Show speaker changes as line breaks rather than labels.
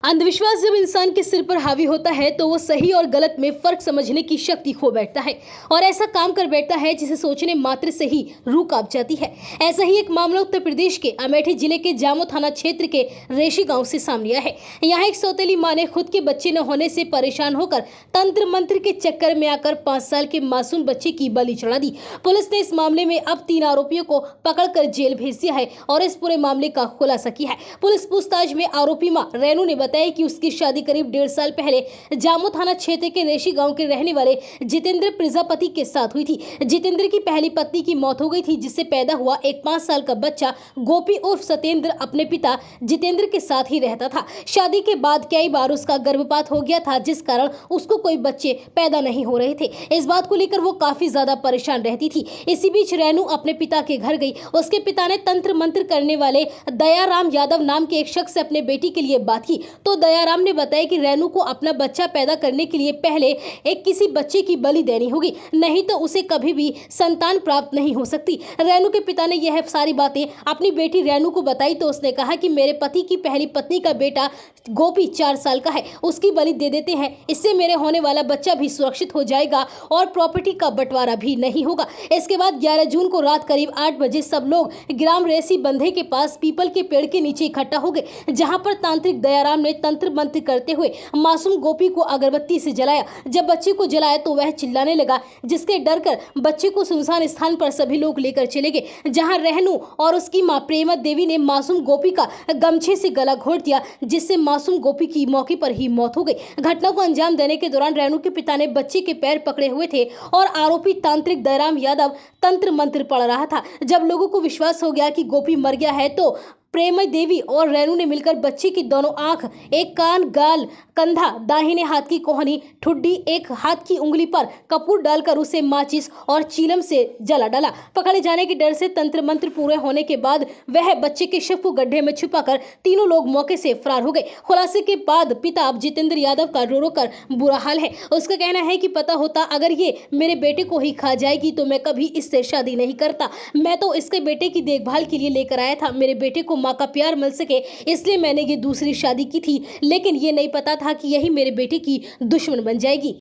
अंधविश्वास जब इंसान के सिर पर हावी होता है तो वो सही और गलत में फर्क समझने की शक्ति खो बैठता है और ऐसा काम कर बैठता है जिसे सोचने मात्र से ही रूह कांप जाती है। ऐसा ही एक मामला उत्तर प्रदेश के अमेठी जिले के जामो थाना क्षेत्र के रेशी गांव से सामने आया है। यहाँ एक सौतेली मां ने खुद के बच्चे न होने से परेशान होकर तंत्र मंत्र के चक्कर में आकर 5 साल के मासूम बच्चे की बलि चढ़ा दी। पुलिस ने इस मामले में अब 3 आरोपियों को पकड़कर जेल भेज दिया है और इस पूरे मामले का खुलासा किया है। पुलिस पूछताछ में आरोपी मां रेनू ने बताया कि उसकी शादी करीब 1.5 साल पहले जामो थाना क्षेत्र के रेशी गांव के रहने वाले जितेंद्र प्रजापति के साथ हुई थी। जितेंद्र की पहली पत्नी की मौत हो गई थी, जिससे पैदा हुआ एक 5 साल का बच्चा गोपी उर्फ सत्येंद्र अपने पिता जितेंद्र के साथ ही रहता था। शादी के बाद कई बार उसका गर्भपात हो गया था, जिस कारण उसको कोई बच्चे पैदा नहीं हो रहे थे। इस बात को लेकर वो काफी ज्यादा परेशान रहती थी। इसी बीच रेनू अपने पिता के घर गई। उसके पिता ने तंत्र मंत्र करने वाले दयाराम यादव नाम के एक शख्स से अपने बेटी के लिए बात की तो दयाराम ने बताया कि रेनू को अपना बच्चा पैदा करने के लिए पहले एक किसी बच्चे की बलि देनी होगी, नहीं तो उसे कभी भी संतान प्राप्त नहीं हो सकती। रेनू के पिता ने यह सारी बातें अपनी बेटी रेनू को बताई तो उसने कहा कि मेरे पति की पहली पत्नी का बेटा गोपी 4 साल का है, उसकी बलि दे देते हैं, इससे मेरे होने वाला बच्चा भी सुरक्षित हो जाएगा और प्रॉपर्टी का बंटवारा भी नहीं होगा। इसके बाद 11 जून को रात करीब 8 बजे सब लोग ग्राम रेसी बंधे के पास पीपल के पेड़ के नीचे इकट्ठा हो गए, जहां पर तांत्रिक दयाराम ने तंत्र मंत्र करते हुए मासूम गोपी को अगरबत्ती से जलाया। जब बच्चे को जलाया तो वह चिल्लाने लगा, जिसके डर कर बच्चे को सुनसान स्थान पर सभी लोग लेकर चले गए, जहां रेनू और उसकी मां प्रेमा देवी ने मासूम गोपी का गमछे से गला घोट दिया, जिससे मासूम गोपी की मौके पर ही मौत हो गई। घटना को अंजाम देने के दौरान रेनू के पिता ने बच्चे के पैर पकड़े हुए थे और आरोपी तांत्रिक दयाराम यादव तंत्र मंत्र पढ़ रहा था। जब लोगों को विश्वास हो गया कि गोपी मर गया है तो प्रेमा देवी और रेनू ने मिलकर बच्चे की दोनों आंख, एक कान, गाल, कंधा, दाहिने हाथ की कोहनी, ठुड्डी, एक हाथ की उंगली पर कपूर डालकर उसे माचिस और चीलम से जला डाला। पकड़े जाने के डर से तंत्र मंत्र पूरे होने के बाद वह बच्चे के शव को गड्ढे में छुपाकर तीनों लोग मौके से फरार हो गए। खुलासे के बाद पिता जितेंद्र यादव का रो रो कर बुरा हाल है। उसका कहना है कि पता होता अगर ये मेरे बेटे को ही खा जाएगी तो मैं कभी इससे शादी नहीं करता। मैं तो इसके बेटे की देखभाल के लिए लेकर आया था, मेरे बेटे को माँ का प्यार मिल सके इसलिए मैंने ये दूसरी शादी की थी, लेकिन ये नहीं पता था कि यही मेरे बेटे की दुश्मन बन जाएगी।